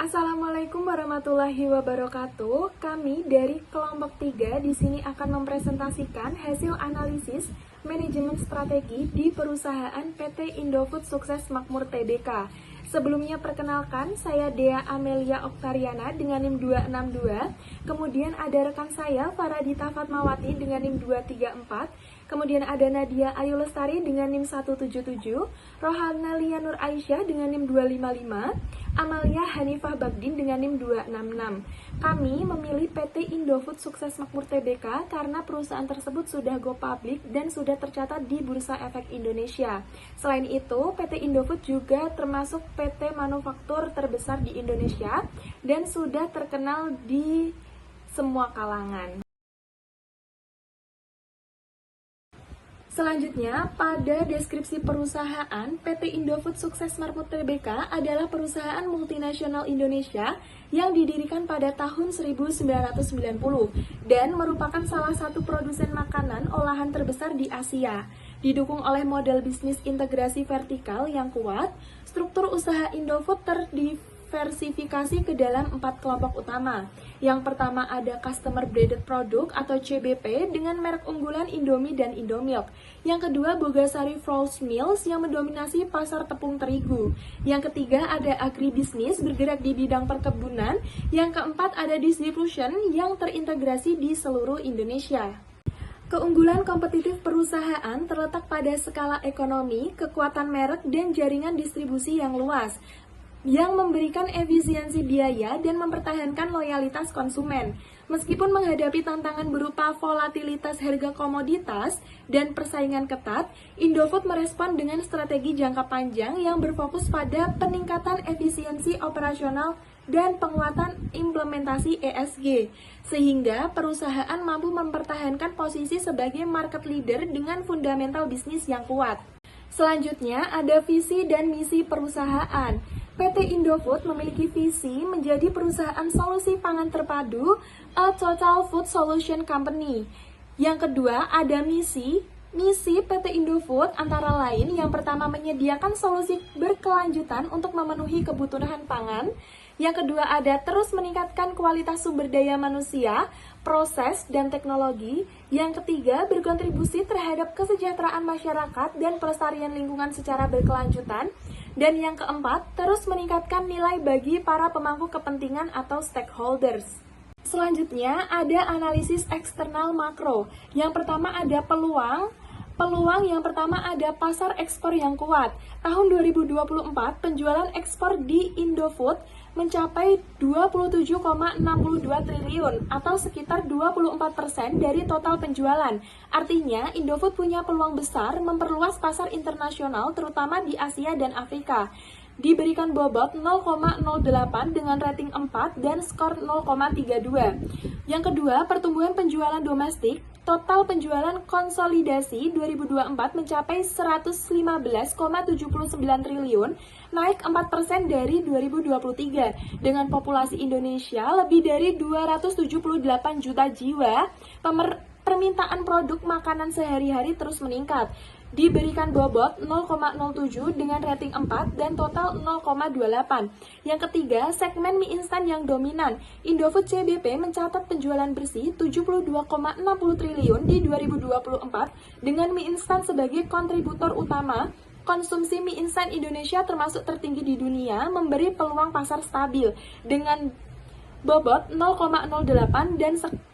Assalamualaikum warahmatullahi wabarakatuh. Kami dari kelompok 3 di sini akan mempresentasikan hasil analisis manajemen strategi di perusahaan PT Indofood Sukses Makmur Tbk. Sebelumnya perkenalkan, saya Dea Amelia Oktariana dengan NIM 262. Kemudian ada rekan saya Faradita Fatmawati dengan NIM 234. Kemudian ada Nadia Ayu Lestari dengan NIM 177, Rohana Lianur Aisyah dengan NIM 255, Amalia Hanifah Bagdin dengan NIM 266. Kami memilih PT Indofood Sukses Makmur Tbk karena perusahaan tersebut sudah go public dan sudah tercatat di Bursa Efek Indonesia. Selain itu, PT Indofood juga termasuk PT manufaktur terbesar di Indonesia dan sudah terkenal di semua kalangan. Selanjutnya, pada deskripsi perusahaan, PT Indofood Sukses Makmur Tbk adalah perusahaan multinasional Indonesia yang didirikan pada tahun 1990 dan merupakan salah satu produsen makanan olahan terbesar di Asia. Didukung oleh model bisnis integrasi vertikal yang kuat, struktur usaha Indofood diversifikasi ke dalam 4 kelompok utama. Yang pertama ada Customer Branded Product atau CBP dengan merek unggulan Indomie dan Indomilk. Yang kedua Bogasari Flour Mills yang mendominasi pasar tepung terigu. Yang ketiga ada Agribisnis bergerak di bidang perkebunan. Yang keempat ada Distribution yang terintegrasi di seluruh Indonesia. Keunggulan kompetitif perusahaan terletak pada skala ekonomi, kekuatan merek, dan jaringan distribusi yang luas, yang memberikan efisiensi biaya dan mempertahankan loyalitas konsumen. Meskipun menghadapi tantangan berupa volatilitas harga komoditas dan persaingan ketat, Indofood merespon dengan strategi jangka panjang yang berfokus pada peningkatan efisiensi operasional dan penguatan implementasi ESG, sehingga perusahaan mampu mempertahankan posisi sebagai market leader dengan fundamental bisnis yang kuat. Selanjutnya ada visi dan misi perusahaan. PT Indofood memiliki visi menjadi perusahaan solusi pangan terpadu, a total food solution company. Yang kedua ada misi. Misi PT Indofood antara lain yang pertama menyediakan solusi berkelanjutan untuk memenuhi kebutuhan pangan. Yang kedua ada terus meningkatkan kualitas sumber daya manusia, proses, dan teknologi. Yang ketiga berkontribusi terhadap kesejahteraan masyarakat dan pelestarian lingkungan secara berkelanjutan. Dan yang keempat terus meningkatkan nilai bagi para pemangku kepentingan atau stakeholders. Selanjutnya ada analisis eksternal makro. Yang pertama ada peluang yang pertama ada pasar ekspor yang kuat. Tahun 2024, penjualan ekspor di Indofood mencapai 27,62 triliun atau sekitar 24% dari total penjualan. Artinya, Indofood punya peluang besar memperluas pasar internasional terutama di Asia dan Afrika. Diberikan bobot 0,08 dengan rating 4 dan skor 0,32. Yang kedua, pertumbuhan penjualan domestik. Total penjualan konsolidasi 2024 mencapai 115,79 triliun, naik 4% dari 2023. Dengan populasi Indonesia lebih dari 278 juta jiwa, permintaan produk makanan sehari-hari terus meningkat. Diberikan bobot 0,07 dengan rating 4 dan total 0,28. Yang ketiga, segmen mie instan yang dominan. Indofood CBP mencatat penjualan bersih 72,60 triliun di 2024 dengan mie instan sebagai kontributor utama. Konsumsi mie instan Indonesia termasuk tertinggi di dunia, memberi peluang pasar stabil dengan bobot 0,08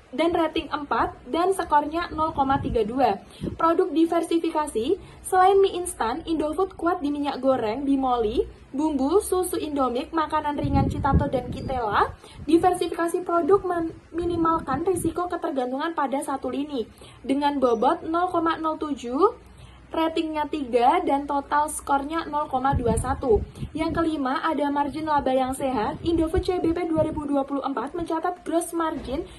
dan rating 4 dan skornya 0,32. Produk diversifikasi, selain mie instan, Indofood kuat di minyak goreng, bimoli, bumbu, susu Indomik, makanan ringan Citato dan Kitela. Diversifikasi produk meminimalkan risiko ketergantungan pada satu lini dengan bobot 0,07, ratingnya 3 dan total skornya 0,21. Yang kelima ada margin laba yang sehat. Indofood CBP 2024 mencatat gross margin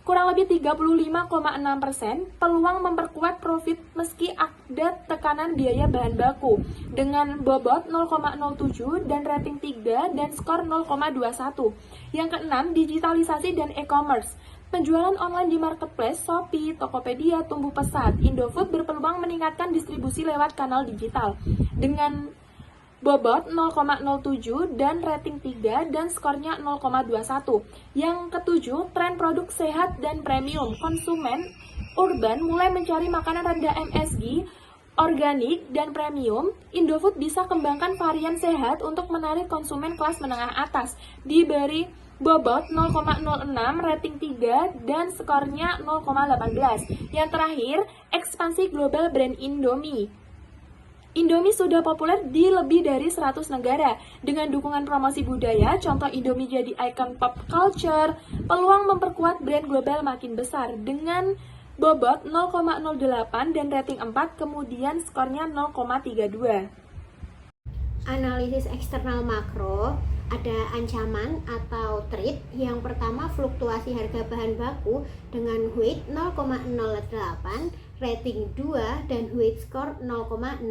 kurang lebih 35,6%, peluang memperkuat profit meski ada tekanan biaya bahan baku dengan bobot 0,07 dan rating 3 dan skor 0,21. Yang keenam, digitalisasi dan e-commerce. Penjualan online di marketplace, Shopee, Tokopedia tumbuh pesat. Indofood berpeluang meningkatkan distribusi lewat kanal digital dengan bobot 0,07 dan rating 3 dan skornya 0,21. Yang ketujuh, tren produk sehat dan premium. Konsumen urban mulai mencari makanan rendah MSG, organik, dan premium. Indofood bisa kembangkan varian sehat untuk menarik konsumen kelas menengah atas. Diberi bobot 0,06, rating 3, dan skornya 0,18. Yang terakhir, ekspansi global brand Indomie. Indomie sudah populer di lebih dari 100 negara. Dengan dukungan promosi budaya, contoh Indomie jadi ikon pop culture, peluang memperkuat brand global makin besar. Dengan bobot 0,08 dan rating 4, kemudian skornya 0,32. Analisis eksternal makro, ada ancaman atau threat. Yang pertama, fluktuasi harga bahan baku dengan weight 0,08, rating 2, dan weight score 0,16.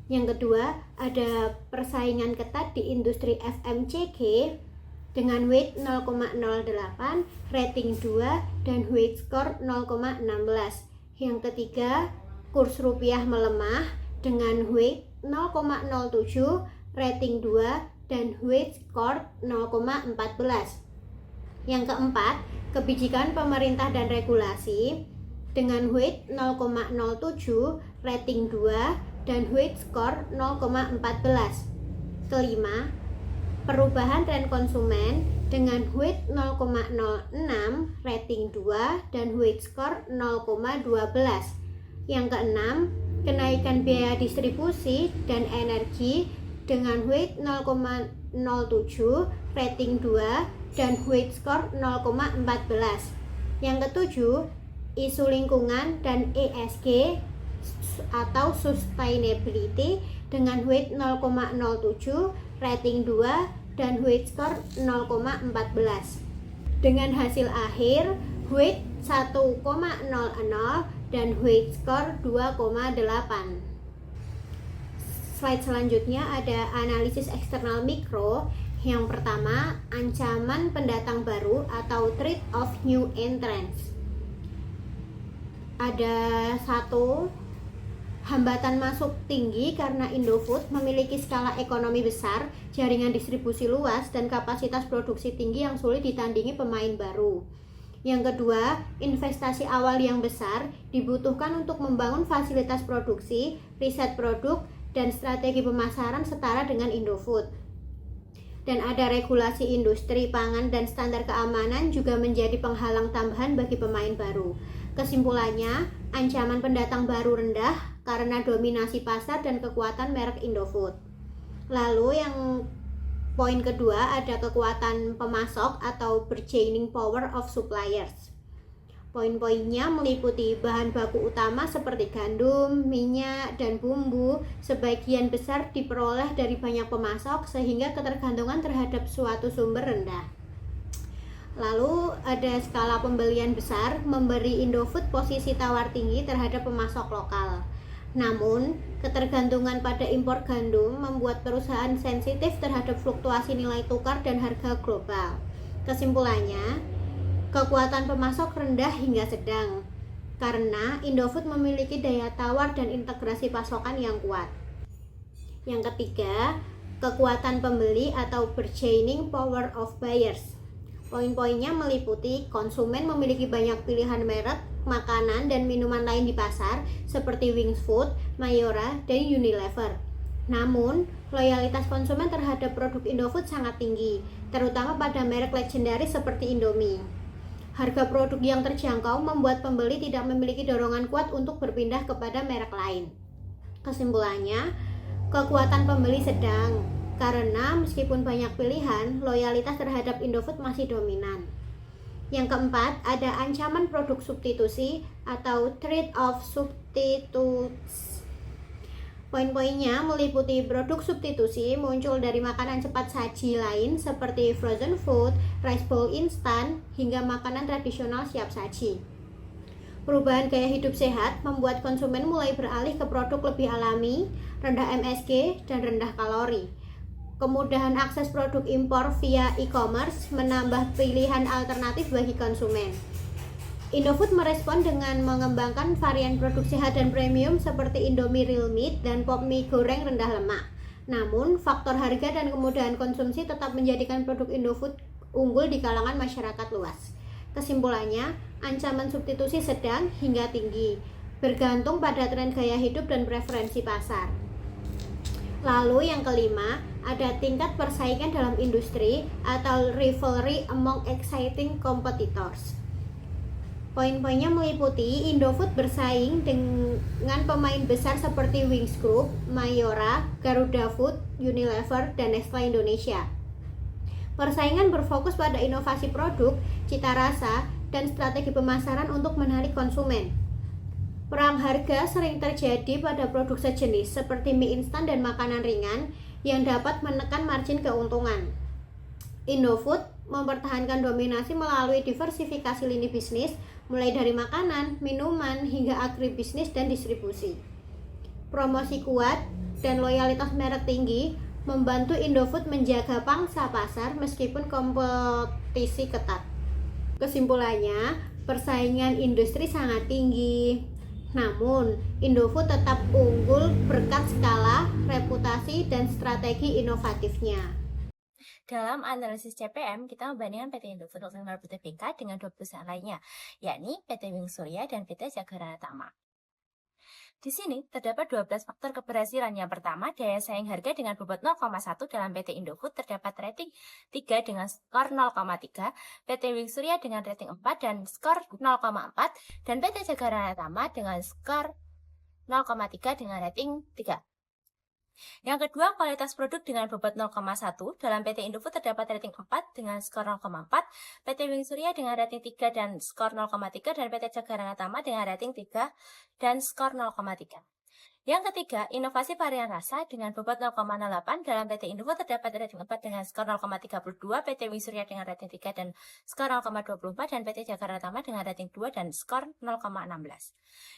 Yang kedua, ada persaingan ketat di industri FMCG dengan weight 0,08, rating 2, dan weight score 0,16. Yang ketiga, kurs rupiah melemah dengan weight 0,07, rating 2, dan weight score 0,14. Yang keempat, kebijakan pemerintah dan regulasi dengan weight 0,07, rating 2, dan weight score 0,14. Kelima, perubahan tren konsumen dengan weight 0,06, rating 2, dan weight score 0,12. Yang keenam, kenaikan biaya distribusi dan energi dengan weight 0,07, rating 2, dan weight score 0,14. Yang ketujuh, isu lingkungan dan ESG atau sustainability dengan weight 0,07, rating 2, dan weight score 0,14. Dengan hasil akhir weight 1,00 dan weight score 2,8. Slide selanjutnya ada analisis eksternal mikro. Yang pertama, ancaman pendatang baru atau threat of new entrants. Ada satu, hambatan masuk tinggi karena Indofood memiliki skala ekonomi besar, jaringan distribusi luas, dan kapasitas produksi tinggi yang sulit ditandingi pemain baru. Yang kedua, investasi awal yang besar dibutuhkan untuk membangun fasilitas produksi, riset produk, dan strategi pemasaran setara dengan Indofood. Dan ada regulasi industri pangan dan standar keamanan juga menjadi penghalang tambahan bagi pemain baru. Kesimpulannya, ancaman pendatang baru rendah karena dominasi pasar dan kekuatan merek Indofood. Lalu yang poin kedua ada kekuatan pemasok atau bargaining power of suppliers. Poin-poinnya meliputi bahan baku utama seperti gandum, minyak, dan bumbu sebagian besar diperoleh dari banyak pemasok sehingga ketergantungan terhadap suatu sumber rendah. Lalu ada skala pembelian besar memberi Indofood posisi tawar tinggi terhadap pemasok lokal. Namun, ketergantungan pada impor gandum membuat perusahaan sensitif terhadap fluktuasi nilai tukar dan harga global. Kesimpulannya, kekuatan pemasok rendah hingga sedang karena Indofood memiliki daya tawar dan integrasi pasokan yang kuat. Yang ketiga, kekuatan pembeli atau bargaining power of buyers. Poin-poinnya meliputi konsumen memiliki banyak pilihan merek, makanan, dan minuman lain di pasar seperti Wings Food, Mayora, dan Unilever. Namun, loyalitas konsumen terhadap produk Indofood sangat tinggi, terutama pada merek legendaris seperti Indomie. Harga produk yang terjangkau membuat pembeli tidak memiliki dorongan kuat untuk berpindah kepada merek lain. Kesimpulannya, kekuatan pembeli sedang, karena meskipun banyak pilihan, loyalitas terhadap Indofood masih dominan. Yang keempat, ada ancaman produk substitusi atau threat of substitutes. Poin-poinnya meliputi produk substitusi muncul dari makanan cepat saji lain seperti frozen food, rice bowl instan, hingga makanan tradisional siap saji. Perubahan gaya hidup sehat membuat konsumen mulai beralih ke produk lebih alami, rendah MSG, dan rendah kalori. Kemudahan akses produk impor via e-commerce menambah pilihan alternatif bagi konsumen. Indofood merespon dengan mengembangkan varian produk sehat dan premium seperti Indomie Real Meat dan Pop Mie goreng rendah lemak. Namun, faktor harga dan kemudahan konsumsi tetap menjadikan produk Indofood unggul di kalangan masyarakat luas. Kesimpulannya, ancaman substitusi sedang hingga tinggi, bergantung pada tren gaya hidup dan preferensi pasar. Lalu yang kelima, ada tingkat persaingan dalam industri atau rivalry among exciting competitors. Poin-poinnya meliputi Indofood bersaing dengan pemain besar seperti Wings Group, Mayora, Garuda Food, Unilever, dan Nestle Indonesia. Persaingan berfokus pada inovasi produk, cita rasa, dan strategi pemasaran untuk menarik konsumen. Perang harga sering terjadi pada produk sejenis seperti mie instan dan makanan ringan yang dapat menekan margin keuntungan. Indofood mempertahankan dominasi melalui diversifikasi lini bisnis, mulai dari makanan, minuman, hingga agribisnis dan distribusi. Promosi kuat dan loyalitas merek tinggi membantu Indofood menjaga pangsa pasar meskipun kompetisi ketat. Kesimpulannya, persaingan industri sangat tinggi. Namun, Indofood tetap unggul berkat skala, reputasi, dan strategi inovatifnya. Dalam analisis CPM, kita membandingkan PT Indofood Sukses Marput Tbk dengan dua perusahaan lainnya, yakni PT Wings Surya dan PT Jagarana Tama. Di sini terdapat 12 faktor keberhasilan. Yang pertama, daya saing harga dengan bobot 0,1 dalam PT Indofood terdapat rating 3 dengan skor 0,3, PT Wings Surya dengan rating 4 dan skor 0,4, dan PT Jagarana Tama dengan skor 0,3 dengan rating 3. Yang kedua, kualitas produk dengan bobot 0,1 dalam PT Indofood terdapat rating 4 dengan skor 0,4, PT Wings Surya dengan rating 3 dan skor 0,3, dan PT Jagarana Tama dengan rating 3 dan skor 0,3. Yang ketiga, inovasi varian rasa dengan bobot 0,08 dalam PT Indofood terdapat rating 4 dengan skor 0,32, PT Wings Surya dengan rating 3 dan skor 0,24, dan PT Jagarana Tama dengan rating 2 dan skor 0,16.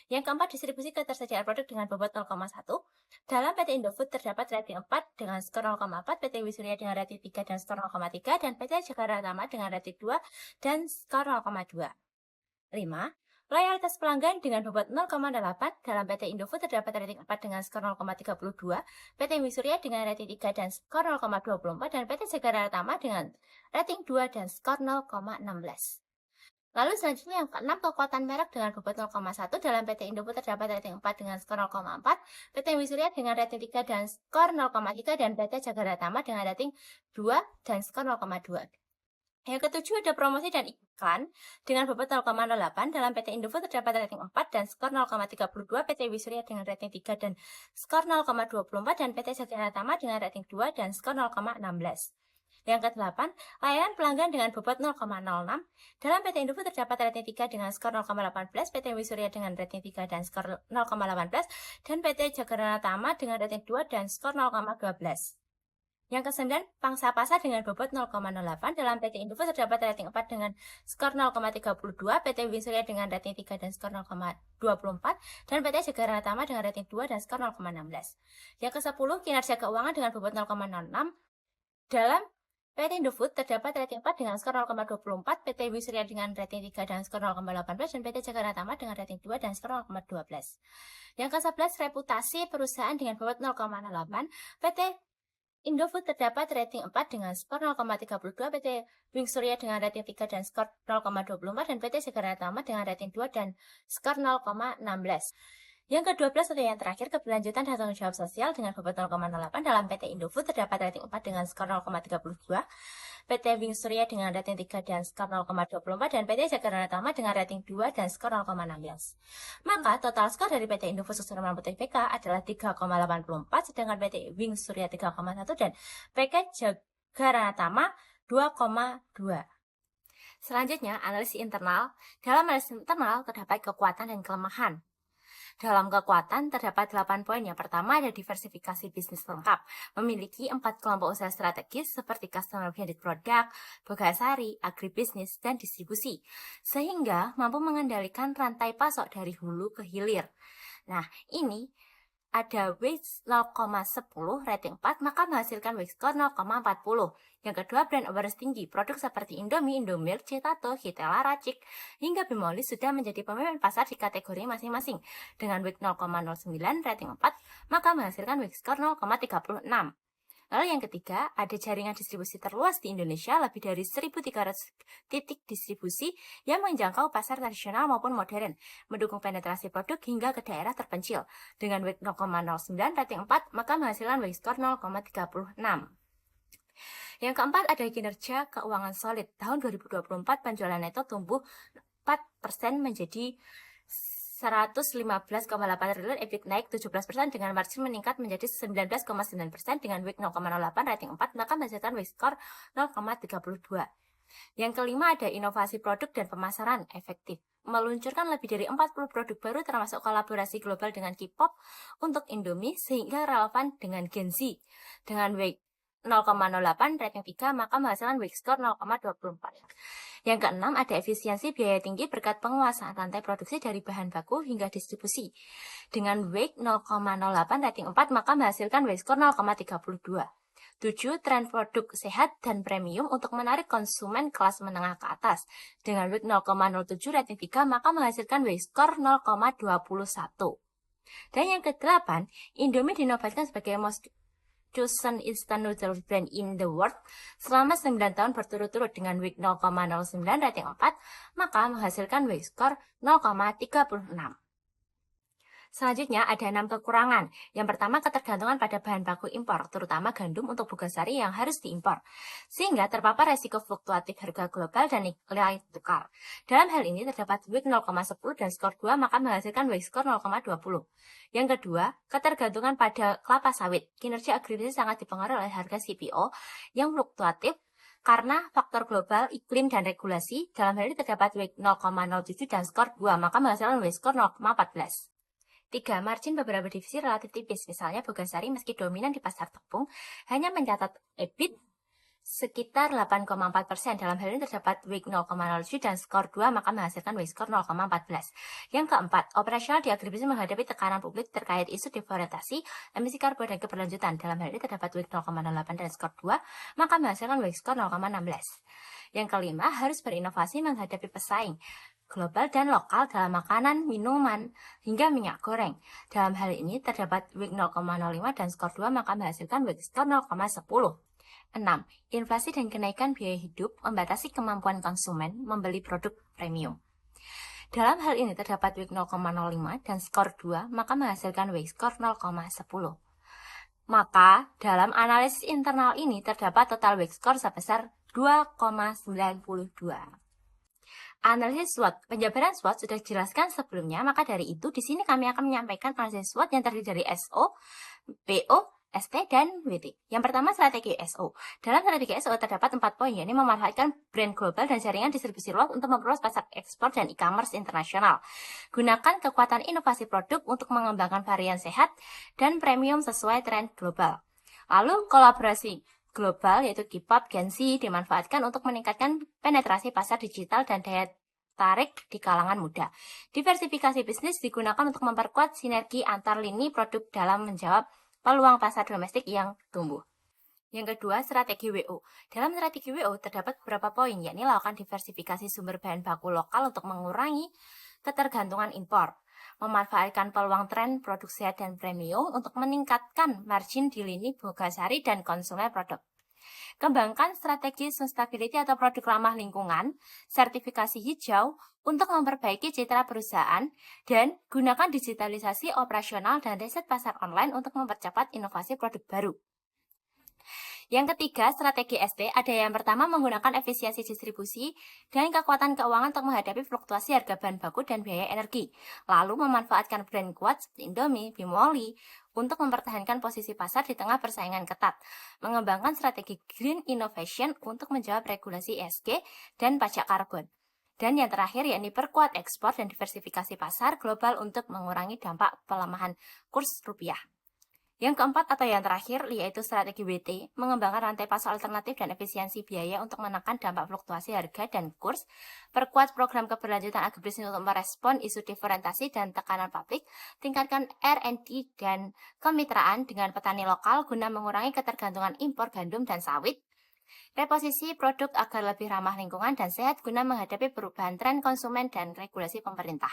Yang keempat, distribusi ketersediaan produk dengan bobot 0,1. Dalam PT Indofood terdapat rating 4 dengan skor 0,4, PT Wings Surya dengan rating 3 dan skor 0,3, dan PT Jagarana Tama dengan rating 2 dan skor 0,2. 5. Loyalitas pelanggan dengan bobot 0,8 dalam PT Indofood terdapat rating 4 dengan skor 0,32, PT Wings Surya dengan rating 3 dan skor 0,24, dan PT Jagarana Tama dengan rating 2 dan skor 0,16. Lalu selanjutnya yang keenam, kekuatan merek dengan bobot 0,1 dalam PT Indofood terdapat rating 4 dengan skor 0,4, PT Wings Surya dengan rating 3 dan skor 0,3, dan PT Jagarana Tama dengan rating 2 dan skor 0,2. Yang ketujuh, ada promosi dan iklan dengan bobot 0,08 dalam PT Indofood terdapat rating 4 dan skor 0,32, PT Wings Surya dengan rating 3 dan skor 0,24, dan PT Jagarana Tama dengan rating 2 dan skor 0,16. Yang ke-8, layanan pelanggan dengan bobot 0,06 dalam PT Indofood terdapat rating 3 dengan skor 0,18, PT Wings Surya dengan rating 3 dan skor 0,18, dan PT Jagarana Tama dengan rating 2 dan skor 0,12. Yang ke-9, pangsa pasar dengan bobot 0,08 dalam PT Indofood terdapat rating 4 dengan skor 0,32, PT Wings Surya dengan rating 3 dan skor 0,24, dan PT Jagarana Tama dengan rating 2 dan skor 0,16. Yang ke-10, kinerja keuangan dengan bobot 0,06 dalam PT Indofood terdapat rating 4 dengan skor 0,24, PT Wings Surya dengan rating 3 dan skor 0,18, dan PT Jagarana Tama dengan rating 2 dan skor 0,12. Yang ke-11, reputasi perusahaan dengan bobot 0,08, PT Indofood terdapat rating 4 dengan skor 0,32, PT Wings Surya dengan rating 3 dan skor 0,24, dan PT Jagarana Tama dengan rating 2 dan skor 0,16. Yang ke-12 atau yang terakhir, keberlanjutan dan tanggung jawab sosial dengan bobot 0,08 dalam PT Indofood terdapat rating 4 dengan skor 0,32, PT Wings Surya dengan rating 3 dan skor 0,24, dan PT Jagarana Tama dengan rating 2 dan skor 0,16. Maka total skor dari PT Indofood Sukses Marput Tbk adalah 3,84, sedangkan PT Wings Surya 3,1 dan PT Jagarana Tama 2,2. Selanjutnya, analisis internal. Dalam analisis internal terdapat kekuatan dan kelemahan. Dalam kekuatan terdapat 8 poin. Yang pertama ada diversifikasi bisnis lengkap. Memiliki 4 kelompok usaha strategis seperti customer branded product, bogasari, agribisnis, dan distribusi. Sehingga mampu mengendalikan rantai pasok dari hulu ke hilir. Nah, ini ada weight 0,10, rating 4, maka menghasilkan weight score 0,40. Yang kedua, brand awareness tinggi. Produk seperti Indomie, Indomilk, Cetato, Hitela, Racik, hingga Bimoli sudah menjadi pemimpin pasar di kategori masing-masing. Dengan weight 0,09, rating 4, maka menghasilkan weight score 0,36. Lalu yang ketiga, ada jaringan distribusi terluas di Indonesia, lebih dari 1.300 titik distribusi yang menjangkau pasar tradisional maupun modern, mendukung penetrasi produk hingga ke daerah terpencil. Dengan weight 0,09, rating 4, maka menghasilkan weight score 0,36. Yang keempat, ada kinerja keuangan solid. Tahun 2024, penjualan neto tumbuh 4% menjadi 115,8 triliun, EBIT naik 17% dengan margin meningkat menjadi 19,9% dengan weight 0,08, rating 4, maka menghasilkan weight score 0,32. Yang kelima, ada inovasi produk dan pemasaran efektif. Meluncurkan lebih dari 40 produk baru termasuk kolaborasi global dengan K-pop untuk Indomie sehingga relevan dengan Gen Z. Dengan weight 0,08, rating 3, maka menghasilkan weight score 0,24. Yang keenam, ada efisiensi biaya tinggi berkat penguasaan rantai produksi dari bahan baku hingga distribusi. Dengan weight 0,08, rating 4, maka menghasilkan weight score 0,32. 7. Tren produk sehat dan premium untuk menarik konsumen kelas menengah ke atas. Dengan weight 0,07, rating 3, maka menghasilkan weight score 0,21. Dan yang ke-8, Indomie dinobatkan sebagai most chosen instant noodle brand in the world selama 9 tahun berturut-turut dengan weight 0,09, rating 4, maka menghasilkan weight score 0,36. Selanjutnya ada 6 kekurangan. Yang pertama, ketergantungan pada bahan baku impor, terutama gandum untuk Bogasari yang harus diimpor, sehingga terpapar resiko fluktuatif harga global dan nilai tukar. Dalam hal ini terdapat weight 0,10 dan skor 2, maka menghasilkan weight score 0,20. Yang kedua, ketergantungan pada kelapa sawit. Kinerja agribisnis sangat dipengaruhi oleh harga CPO yang fluktuatif karena faktor global, iklim, dan regulasi. Dalam hal ini terdapat weight 0,07 dan skor 2, maka menghasilkan weight score 0,14. 3. Margin beberapa divisi relatif tipis, misalnya Bogasari meski dominan di pasar tepung, hanya mencatat EBIT sekitar 8,4%. Dalam hal ini terdapat weight 0,07 dan skor 2, maka menghasilkan weight score 0,14. Yang keempat, operasional di agribisnis menghadapi tekanan publik terkait isu deforestasi, emisi karbon, dan keberlanjutan. Dalam hal ini terdapat weight 0,08 dan skor 2, maka menghasilkan weight score 0,16. Yang kelima, harus berinovasi menghadapi pesaing global dan lokal dalam makanan, minuman, hingga minyak goreng. Dalam hal ini terdapat weight 0,05 dan skor 2, maka menghasilkan weight score 0,10. 6. Inflasi dan kenaikan biaya hidup membatasi kemampuan konsumen membeli produk premium. Dalam hal ini terdapat weight 0,05 dan skor 2, maka menghasilkan weight score 0,10. Maka dalam analisis internal ini terdapat total weight score sebesar 2,92. Analisis SWOT. Penjabaran SWOT sudah dijelaskan sebelumnya, maka dari itu di sini kami akan menyampaikan analisis SWOT yang terdiri dari SO, PO, ST, dan WT. Yang pertama, strategi SO. Dalam strategi SO terdapat 4 poin, yakni memanfaatkan brand global dan jaringan distribusi luas untuk memperluas pasar ekspor dan e-commerce internasional. Gunakan kekuatan inovasi produk untuk mengembangkan varian sehat dan premium sesuai tren global. Lalu, kolaborasi global yaitu K-pop, Gen Z dimanfaatkan untuk meningkatkan penetrasi pasar digital dan daya tarik di kalangan muda. Diversifikasi bisnis digunakan untuk memperkuat sinergi antar lini produk dalam menjawab peluang pasar domestik yang tumbuh. Yang kedua, strategi WO. Dalam strategi WO terdapat beberapa poin, yakni lakukan diversifikasi sumber bahan baku lokal untuk mengurangi ketergantungan impor, memanfaatkan peluang tren produk sehat dan premium untuk meningkatkan margin di lini Bogasari dan konsumen produk. Kembangkan strategi sustainability atau produk ramah lingkungan, sertifikasi hijau untuk memperbaiki citra perusahaan, dan gunakan digitalisasi operasional dan riset pasar online untuk mempercepat inovasi produk baru. Yang ketiga, strategi ST ada yang pertama menggunakan efisiensi distribusi dan kekuatan keuangan untuk menghadapi fluktuasi harga bahan baku dan biaya energi. Lalu memanfaatkan brand kuat seperti Indomie, Bimoli untuk mempertahankan posisi pasar di tengah persaingan ketat. Mengembangkan strategi green innovation untuk menjawab regulasi ESG dan pajak karbon. Dan yang terakhir yakni perkuat ekspor dan diversifikasi pasar global untuk mengurangi dampak pelemahan kurs rupiah. Yang keempat atau yang terakhir yaitu strategi WT, mengembangkan rantai pasar alternatif dan efisiensi biaya untuk menekan dampak fluktuasi harga dan kurs, perkuat program keberlanjutan agribisnis untuk merespon isu diferensiasi dan tekanan publik, tingkatkan R&D dan kemitraan dengan petani lokal guna mengurangi ketergantungan impor gandum dan sawit, reposisi produk agar lebih ramah lingkungan dan sehat guna menghadapi perubahan tren konsumen dan regulasi pemerintah.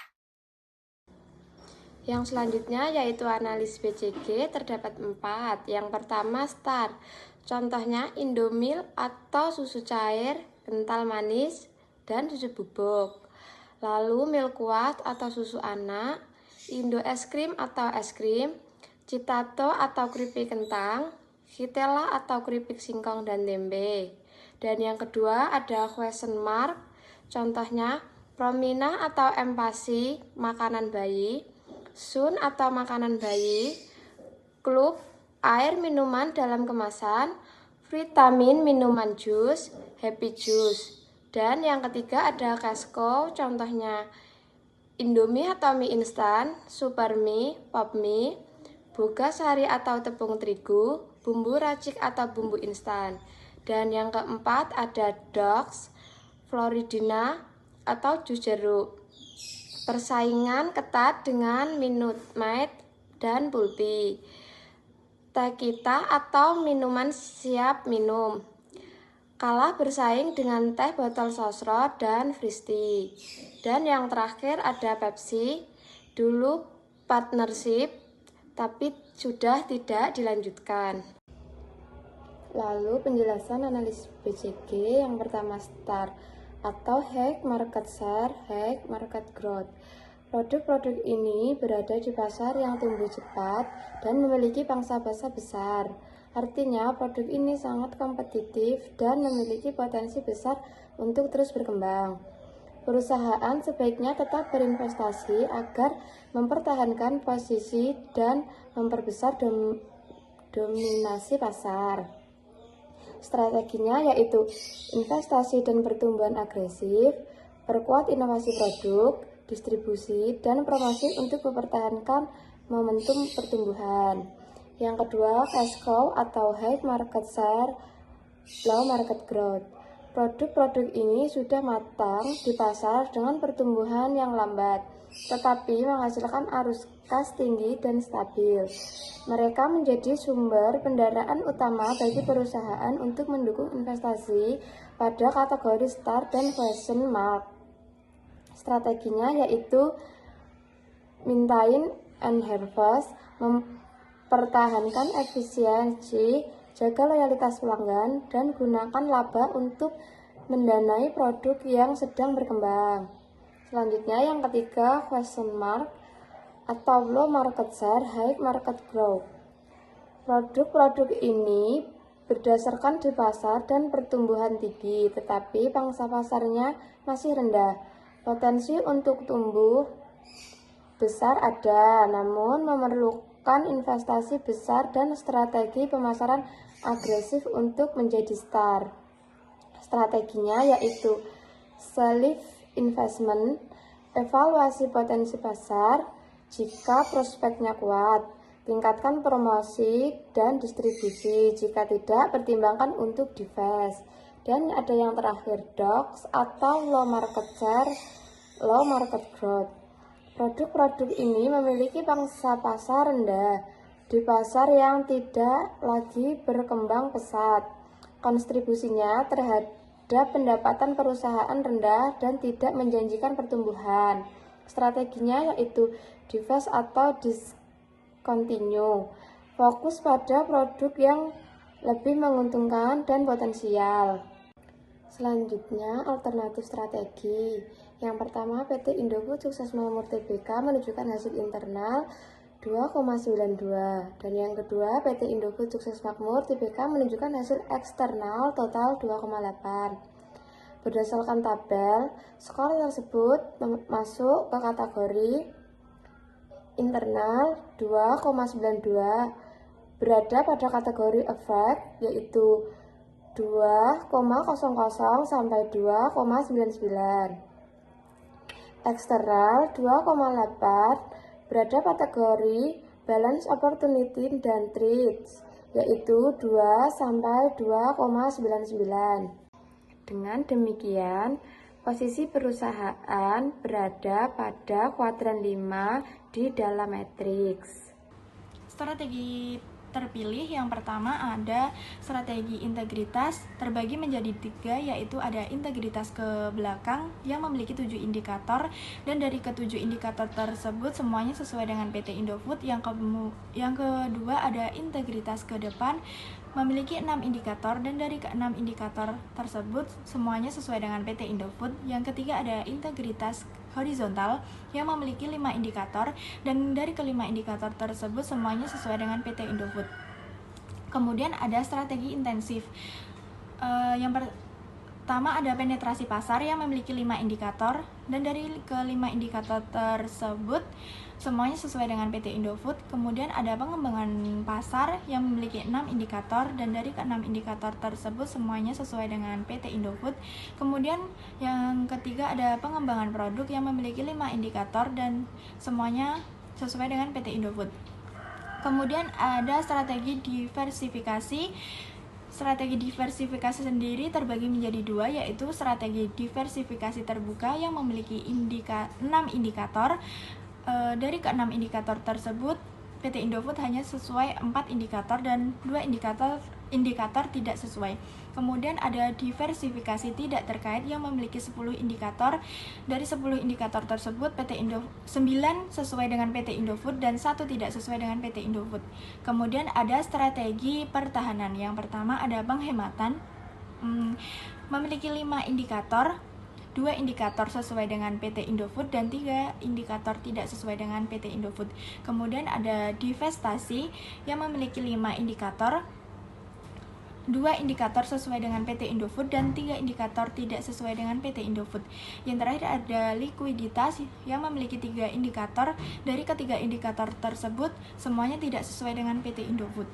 Yang selanjutnya yaitu analis BCG terdapat 4. Yang pertama STAR, contohnya Indomilk atau susu cair, kental manis, dan susu bubuk. Lalu Milkwat atau susu anak, Indo es krim atau es krim, Citato atau keripik kentang, Kitela atau keripik singkong dan tempe. Dan yang kedua ada question mark, contohnya Promina atau Empasi, makanan bayi, Sun atau makanan bayi, Club, air minuman dalam kemasan, vitamin minuman jus, Happy Juice. Dan yang ketiga ada Casco, contohnya Indomie atau mie instan, Super Mie, Pop Mie, Boga Sari atau tepung terigu, bumbu racik atau bumbu instan. Dan yang keempat ada Dogs, Floridina atau jus jeruk. Persaingan ketat dengan Minute Maid dan Pulpi. Teh kita atau minuman siap minum. Kalah bersaing dengan teh botol sosro dan Fristi. Dan yang terakhir ada Pepsi. Dulu partnership, tapi sudah tidak dilanjutkan. Lalu penjelasan analis BCG yang pertama STAR atau High Market Share, High Market Growth. Produk-produk ini berada di pasar yang tumbuh cepat dan memiliki pangsa pasar besar. Artinya produk ini sangat kompetitif dan memiliki potensi besar untuk terus berkembang. Perusahaan sebaiknya tetap berinvestasi agar mempertahankan posisi dan memperbesar dominasi pasar. Strateginya yaitu investasi dan pertumbuhan agresif, perkuat inovasi produk, distribusi, dan promosi untuk mempertahankan momentum pertumbuhan. Yang kedua, cash cow atau high market share, low market growth. Produk-produk ini sudah matang di pasar dengan pertumbuhan yang lambat, tetapi menghasilkan arus kas tinggi dan stabil. Mereka menjadi sumber pendanaan utama bagi perusahaan untuk mendukung investasi pada kategori STAR dan question mark. Strateginya yaitu maintain and harvest, mempertahankan efisiensi, jaga loyalitas pelanggan, dan gunakan laba untuk mendanai produk yang sedang berkembang. Selanjutnya yang ketiga, question mark atau low market share, high market growth. Produk-produk ini berdasarkan di pasar dan pertumbuhan tinggi, tetapi pangsa pasarnya masih rendah. Potensi untuk tumbuh besar ada, namun memerlukan investasi besar dan strategi pemasaran agresif untuk menjadi STAR. Strateginya yaitu self investment, evaluasi potensi pasar, jika prospeknya kuat, tingkatkan promosi dan distribusi. Jika tidak, pertimbangkan untuk divest. Dan ada yang terakhir, DOGS atau low market share, low market growth. Produk-produk ini memiliki pangsa pasar rendah di pasar yang tidak lagi berkembang pesat. Kontribusinya terhadap pendapatan perusahaan rendah dan tidak menjanjikan pertumbuhan. Strateginya yaitu divest atau discontinue. Fokus pada produk yang lebih menguntungkan dan potensial. Selanjutnya, alternatif strategi. Yang pertama, PT Indofood Sukses Makmur Tbk menunjukkan hasil internal 2,92. Dan yang kedua, PT Indofood Sukses Makmur Tbk menunjukkan hasil eksternal total 2,8. Berdasarkan tabel, skor tersebut masuk ke kategori internal 2,92, berada pada kategori effect yaitu 2,00 sampai 2,99. Eksternal 2,8 berada kategori balance opportunity dan threats, yaitu 2 sampai 2,99. Dengan demikian, posisi perusahaan berada pada kuadran 5 di dalam matriks. Strategi terpilih yang pertama ada strategi integritas, terbagi menjadi 3, yaitu ada integritas ke belakang yang memiliki 7 indikator, dan dari ke-7 indikator tersebut semuanya sesuai dengan PT Indofood. Yang kedua ada integritas ke depan, memiliki 6 indikator, dan dari ke-6 indikator tersebut semuanya sesuai dengan PT Indofood. Yang ketiga ada integritas horizontal yang memiliki 5 indikator, dan dari kelima indikator tersebut semuanya sesuai dengan PT Indofood. Kemudian ada strategi intensif. Yang pertama ada penetrasi pasar yang memiliki 5 indikator, dan dari kelima indikator tersebut semuanya sesuai dengan PT Indofood. Kemudian ada pengembangan pasar yang memiliki 6 indikator, dan dari ke-6 indikator tersebut semuanya sesuai dengan PT Indofood. Kemudian yang ketiga ada pengembangan produk yang memiliki 5 indikator, dan semuanya sesuai dengan PT Indofood. Kemudian ada strategi diversifikasi. Strategi diversifikasi sendiri terbagi menjadi 2, yaitu strategi diversifikasi terbuka yang memiliki 6 indikator. Dari ke-6 indikator tersebut PT Indofood hanya sesuai 4 indikator, dan 2 indikator tidak sesuai. Kemudian ada diversifikasi tidak terkait yang memiliki 10 indikator. Dari 10 indikator tersebut 9 sesuai dengan PT Indofood dan 1 tidak sesuai dengan PT Indofood. Kemudian ada strategi pertahanan. Yang pertama ada penghematan, memiliki 5 indikator. 2 indikator sesuai dengan PT Indofood dan 3 indikator tidak sesuai dengan PT Indofood. Kemudian ada divestasi yang memiliki 5 indikator, 2 indikator sesuai dengan PT Indofood dan 3 indikator tidak sesuai dengan PT Indofood. Yang terakhir ada likuiditas yang memiliki 3 indikator. Dari ketiga indikator tersebut semuanya tidak sesuai dengan PT Indofood.